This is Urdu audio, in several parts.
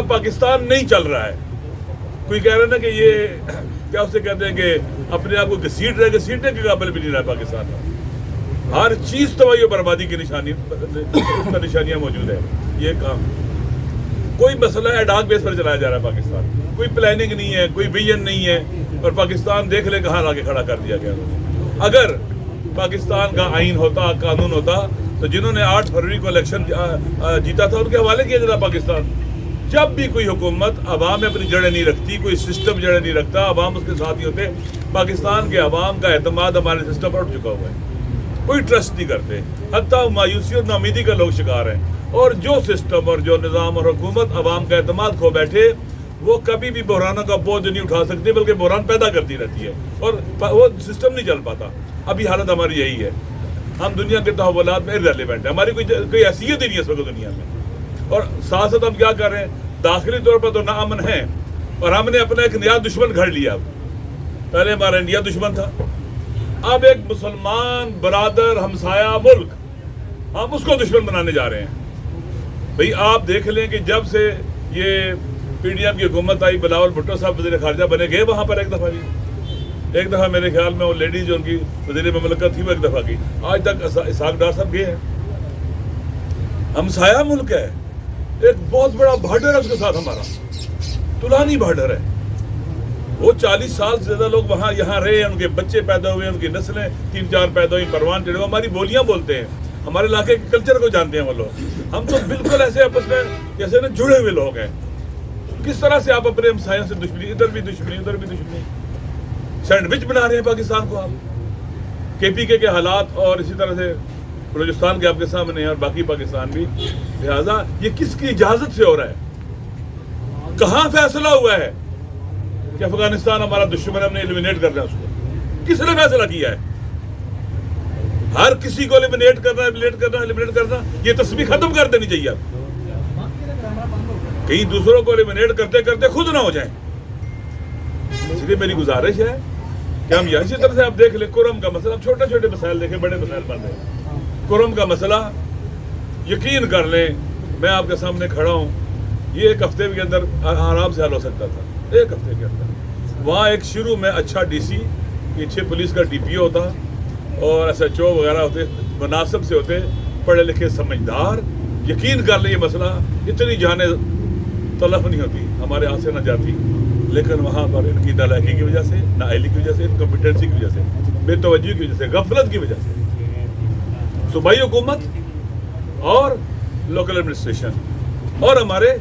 پاکستان نہیں چل رہا ہے. کوئی کہہ رہا ہے نا کہ یہ کیا اسے کہتے ہیں کہ اپنے آپ کو گھسیٹنے کے قابل بھی نہیں رہا پاکستان میں. ہر چیز تباہی و بربادی کی نشانیاں موجود ہیں. یہ کام کوئی مسئلہ ایڈاک بیس پر چلایا جا رہا ہے پاکستان. کوئی پلاننگ نہیں ہے, کوئی ویژن نہیں ہے, اور پاکستان دیکھ لے کہاں لا کے کھڑا کر دیا گیا. اگر پاکستان کا آئین ہوتا, قانون ہوتا, تو جنہوں نے 8 فروری کو الیکشن جیتا تھا ان کے حوالے کیا جاتا پاکستان. جب بھی کوئی حکومت عوام میں اپنی جڑیں نہیں رکھتی, کوئی سسٹم جڑیں نہیں رکھتا, عوام اس کے ساتھ ہی ہوتے. پاکستان کے عوام کا اعتماد ہمارے سسٹم پر اٹھ چکا ہوا ہے. کوئی ٹرسٹ نہیں کرتے, حتیٰ مایوسی اور ناامیدی کا لوگ شکار ہیں. اور جو سسٹم اور جو نظام اور حکومت عوام کا اعتماد کھو بیٹھے, وہ کبھی بھی بحرانوں کا بوجھ نہیں اٹھا سکتی, بلکہ بحران پیدا کرتی رہتی ہے, اور وہ سسٹم نہیں چل پاتا. ابھی حالت ہماری یہی ہے. ہم دنیا کے تحولات میں ارریلیونٹ ہیں, ہماری کوئی حیثیت ہی نہیں ہے اس وقت دنیا میں. اور ساتھ ساتھ ہم کیا کر رہے ہیں, داخلی طور پر تو ناامن ہے, اور ہم نے اپنا ایک نیا دشمن گھڑ لیا. پہلے ہمارا انڈیا دشمن تھا, اب ایک مسلمان برادر ہمسایہ ملک ہم اس کو دشمن بنانے جا رہے ہیں. بھئی آپ دیکھ لیں کہ جب سے یہ پی ڈی ایم کی حکومت آئی, بلاول بھٹو صاحب وزیر خارجہ بنے, گئے وہاں پر ایک دفعہ میرے خیال میں وہ لیڈیز جو ان کی وزیر مملکت تھی وہ ایک دفعہ کی. آج تک اسحاق ڈار صاحب گئے ہیں. ہمسایہ ملک ہے, ایک بہت بڑا بارڈر ہے اس کے ساتھ ہمارا, طولانی بارڈر ہے. وہ 40 سال سے زیادہ لوگ وہاں یہاں رہے ہیں, ان کے بچے پیدا ہوئے, ان کی نسلیں 3-4 پیدا ہوئی, پروان چڑھے, ہماری بولیاں بولتے ہیں, ہمارے علاقے کے کلچر کو جانتے ہیں وہ لوگ. ہم تو بالکل ایسے آپس میں جیسے نا جڑے ہوئے لوگ ہیں. کس طرح سے آپ اپنے ہمسایوں سے دشمنی, ادھر بھی دشمنی ادھر بھی دشمنی, سینڈوچ بنا رہے ہیں پاکستان کو آپ. کے پی کے حالات اور اسی طرح سے بلوچستان کے آپ کے سامنے ہیں, اور باقی پاکستان بھی. لہٰذا یہ کس کی اجازت سے ہو رہا ہے؟ کہاں فیصلہ ہوا ہے کہ افغانستان ہمارا دشمن ہے, ہم نے ایلیمینیٹ کرنا ہے اس کو؟ کس نے فیصلہ کیا ہے؟ ہر کسی کو ایلیمینیٹ کرنا, یہ تسبیح ختم کر دینی چاہیے. آپ کہیں دوسروں کو ایلیمینیٹ کرتے کرتے خود نہ ہو جائیں. اس لیے میری گزارش ہے کہ ہم اسی طرح سے آپ دیکھ لیں کرم کا مسئلہ, چھوٹے چھوٹے مسائل دیکھیں, بڑے مسائل بن رہے ہیں. کرم کا مسئلہ یقین کر لیں, میں آپ کے سامنے کھڑا ہوں, یہ 1 ہفتے کے اندر آرام سے حل ہو سکتا تھا. 1 ہفتے کے اندر وہاں ایک شروع میں اچھا ڈی سی, پیچھے پولیس کا ڈی پی او ہوتا, اور ایس ایچ او وغیرہ ہوتے, مناسب سے ہوتے, پڑھے لکھے سمجھدار. یقین کر لیں یہ مسئلہ اتنی جانیں تلف نہیں ہوتی, ہمارے ہاتھ سے نہ جاتی. لیکن وہاں پر ان کی نالائقی کی وجہ سے, نااہلی کی وجہ سے, انکمپیٹنسی کی وجہ سے, بے توجہی کی وجہ سے, غفلت کی وجہ سے, صوبائی حکومت اور لوکل ایڈمنسٹریشن اور ہمارے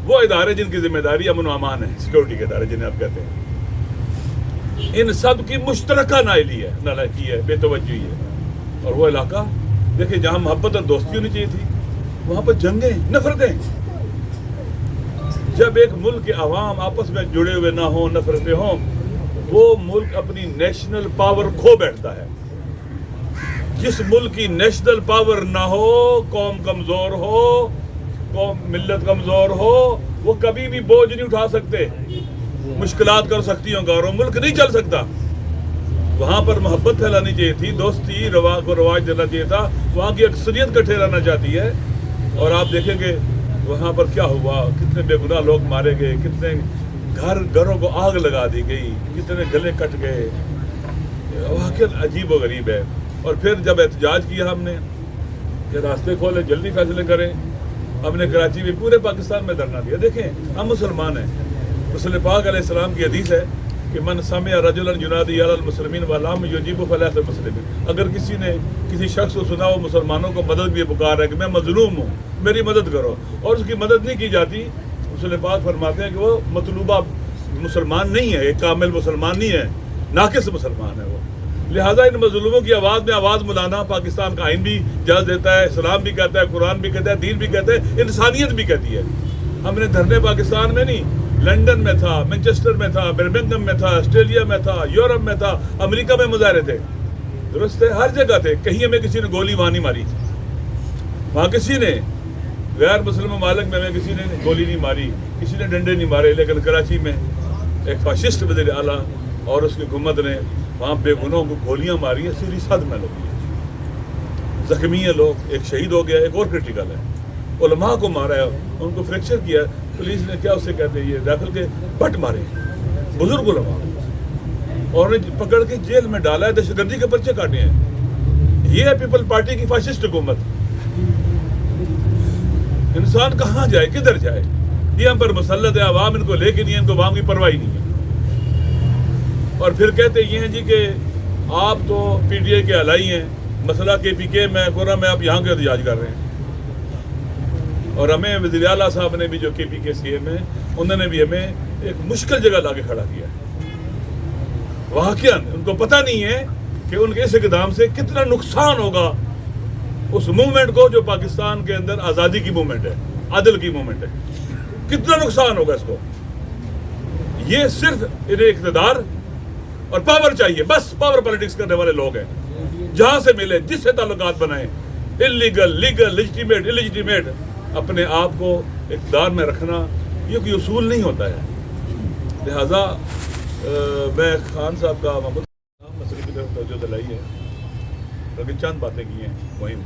وہ ادارے جن کی ذمہ داری امن و امان ہے, سیکورٹی کے ادارے جنہیں آپ کہتے ہیں, ان سب کی مشترکہ نااہلی ہے, نالائقی ہے, بے توجہی ہے. اور وہ علاقہ دیکھیں جہاں محبت اور دوستی ہونی چاہیے تھی, وہاں پر جنگیں, نفرتیں. جب ایک ملک کے عوام آپس میں جڑے ہوئے نہ ہوں, نفرتیں ہوں, وہ ملک اپنی نیشنل پاور کھو بیٹھتا ہے. جس ملک کی نیشنل پاور نہ ہو, قوم کمزور ہو, قوم ملت کمزور ہو, وہ کبھی بھی بوجھ نہیں اٹھا سکتے. مشکلات کر سکتی ہوں گا, اور وہ ملک نہیں چل سکتا. وہاں پر محبت پھیلانی چاہیے تھی, دوستی کو رواج دینا چاہیے تھا. وہاں کی اکثریت کٹھے رہنا چاہتی ہے, اور آپ دیکھیں گے وہاں پر کیا ہوا, کتنے بے گناہ لوگ مارے گئے, کتنے گھروں کو آگ لگا دی گئی, کتنے گلے کٹ گئے. واقعی عجیب و غریب ہے. اور پھر جب احتجاج کیا ہم نے کہ راستے کھولے, جلدی فیصلے کریں, ہم نے کراچی میں پورے پاکستان میں دھرنا دیا. دیکھیں ہم مسلمان ہیں, رسول پاک علیہ السلام کی حدیث ہے کہ من سمع رجلا ینادی علی المسلمین ولم یجب فلیس مسلم. اگر کسی نے کسی شخص کو سنا وہ مسلمانوں کو مدد بھی پکار ہے کہ میں مظلوم ہوں, میری مدد کرو, اور اس کی مدد نہیں کی جاتی, رسول پاک فرماتے ہیں کہ وہ مطلوبہ مسلمان نہیں ہے, ایک کامل مسلمان نہیں ہے, ناقص مسلمان ہے وہ. لہٰذا ان مظلوموں کی آواز میں آواز ملانا پاکستان کا آئین بھی اجازت دیتا ہے, اسلام بھی کہتا ہے, قرآن بھی کہتا ہے, دین بھی کہتا ہے, انسانیت بھی کہتی ہے. ہم نے دھرنے پاکستان میں نہیں, لندن میں تھا, مینچسٹر میں تھا, برمنگھم میں تھا, آسٹریلیا میں تھا, یورپ میں تھا, امریکہ میں مظاہرے تھے. درست ہے, ہر جگہ تھے. کہیں ہمیں کسی نے گولی وہاں نہیں ماری, وہاں کسی نے غیر مسلم ممالک میں ہمیں کسی نے گولی نہیں ماری, کسی نے ڈنڈے نہیں مارے. لیکن کراچی میں ایک فاشسٹ وزیر اعلیٰ اور اس کی حکومت نے وہاں بے گناہوں کو گولیاں ماری ہیں. 100 میں لوگ زخمی ہیں, لوگ, ایک شہید ہو گیا, ایک اور کرٹیکل ہے. علماء کو مارا ہے, ان کو فریکچر کیا ہے, پولیس نے کیا اسے کہتے ہیں یہ رائفل کے بٹ مارے, بزرگ علماء, اور انہیں پکڑ کے جیل میں ڈالا ہے, دہشت گردی کے پرچے کاٹے ہیں. یہ ہے پیپل پارٹی کی فاشسٹ حکومت. انسان کہاں جائے, کدھر جائے؟ یہ ہم پر مسلط ہے, عوام ان کو لے کے نہیں ہے, ان کو عوام کی پرواہ نہیں ہے. اور پھر کہتے یہ ہیں جی کہ آپ تو پی ٹی آئی کے الائی ہیں, مسئلہ کے پی کے میں گورا میں آپ یہاں کے احتجاج کر رہے ہیں. اور ہمیں وزیر اعلیٰ صاحب نے بھی جو کے پی کے سی ایم ہیں, انہوں نے بھی ہمیں ایک مشکل جگہ لا کے کھڑا کیا ہے. واقعاً ان کو پتہ نہیں ہے کہ ان کے اس اقدام سے کتنا نقصان ہوگا اس موومنٹ کو جو پاکستان کے اندر آزادی کی موومنٹ ہے, عدل کی موومنٹ ہے. کتنا نقصان ہوگا اس کو. یہ صرف انہیں اقتدار اور پاور چاہیے, بس پاور پالیٹکس کرنے والے لوگ ہیں. جہاں سے ملے, جس سے تعلقات بنائیں, انلیگل, لیگل, لیجٹیمیٹ, انلیجٹیمیٹ, اپنے آپ کو اقتدار میں رکھنا یہ کوئی اصول نہیں ہوتا ہے. لہذا میں خان صاحب کا محمد مسئلے کی طرف توجہ دلائی ہے, لیکن چند باتیں کی ہیں مہم.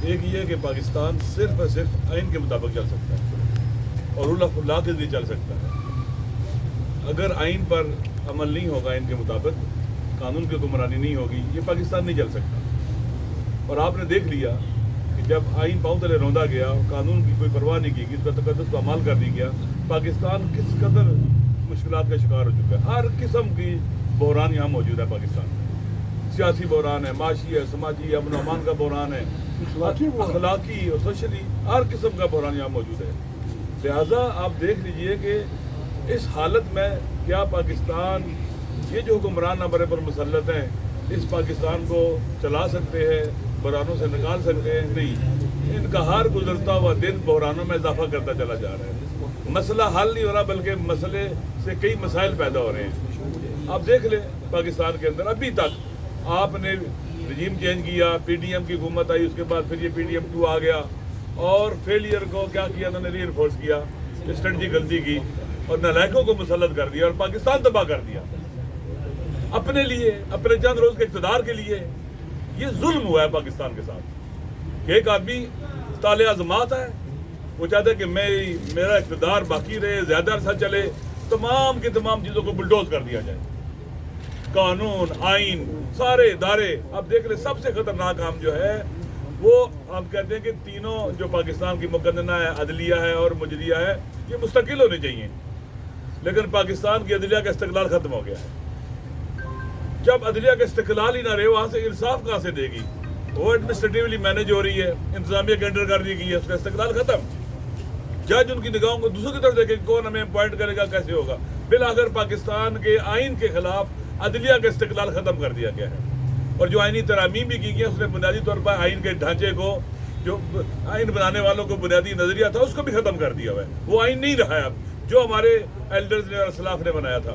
ایک یہ کہ پاکستان صرف اور صرف آئین کے مطابق چل سکتا ہے اور رول آف لا کے ذریعے چل سکتا ہے. اگر آئین پر عمل نہیں ہوگا, آئین کے مطابق قانون کی حکمرانی نہیں ہوگی, یہ پاکستان نہیں چل سکتا. اور آپ نے دیکھ لیا کہ جب آئین پاؤں تلے روندا گیا, قانون کی کوئی پرواہ نہیں کی گئی, اس کا تقدس کو اعمال کر دی گیا, پاکستان کس قدر مشکلات کا شکار ہو چکا ہے. ہر قسم کی بحران یہاں موجود ہے پاکستان میں. سیاسی بحران ہے, معاشی ہے, سماجی, امن و امان کا بحران ہے, اخلاقی اور سوشلی ہر قسم کا بحران یہاں موجود ہے. لہٰذا آپ دیکھ لیجئے کہ اس حالت میں کیا پاکستان, یہ جو حکمران نمبر پر مسلط ہیں, اس پاکستان کو چلا سکتے ہیں, بحرانوں سے نکال سکتے ہیں؟ نہیں. ان کا ہر گزرتا ہوا دن بحرانوں میں اضافہ کرتا چلا جا رہا ہے. مسئلہ حل نہیں ہو رہا, بلکہ مسئلے سے کئی مسائل پیدا ہو رہے ہیں. آپ دیکھ لیں پاکستان کے اندر ابھی تک آپ نے رجیم چینج کیا, پی ڈی ایم کی حکومت آئی, اس کے بعد پھر یہ پی ڈی ایم 2 آ گیا, اور فیلئر کو کیا کیا انہوں نے ری انفورس کیا, اسٹریٹجی غلطی کی, اور نالائقوں کو مسلط کر دیا اور پاکستان تباہ کر دیا اپنے لیے, اپنے چند روز کے اقتدار کے لیے. یہ ظلم ہوا ہے پاکستان کے ساتھ کہ ایک آدمی طالع عظمات ہے, وہ چاہتا ہے کہ میرا اقتدار باقی رہے, زیادہ عرصہ چلے, تمام کی تمام چیزوں کو بلڈوز کر دیا جائے. قانون, آئین, سارے ادارے, آپ دیکھ لیں سب سے خطرناک کام جو ہے وہ ہم کہتے ہیں کہ تینوں جو پاکستان کی مقننہ ہے, عدلیہ ہے اور مجریہ ہے, یہ مستقل ہونے چاہیے. لیکن پاکستان کی عدلیہ کا استقلال ختم ہو گیا ہے. جب عدلیہ کا استقلال ہی نہ رہے, وہاں سے انصاف کہاں سے دے گی؟ وہ ایڈمنسٹریٹیولی مینج ہو رہی ہے, انتظامیہ کے انڈر کر دی گئی ہے, اس کا استقلال ختم. جج ان کی نگاہوں کو دوسروں کی طرف دیکھے کون ہمیں اپوائنٹ کرے گا, کیسے ہوگا. بالآخر پاکستان کے آئین کے خلاف عدلیہ کا استقلال ختم کر دیا گیا ہے. اور جو آئینی ترامیم بھی کی گئی اس نے بنیادی طور پر آئین کے ڈھانچے کو, جو آئین بنانے والوں کو بنیادی نظریہ تھا, اس کو بھی ختم کر دیا ہوا ہے. وہ آئین نہیں رہا ہے اب جو ہمارے ایلڈرز نے اور اسلاف نے بنایا تھا.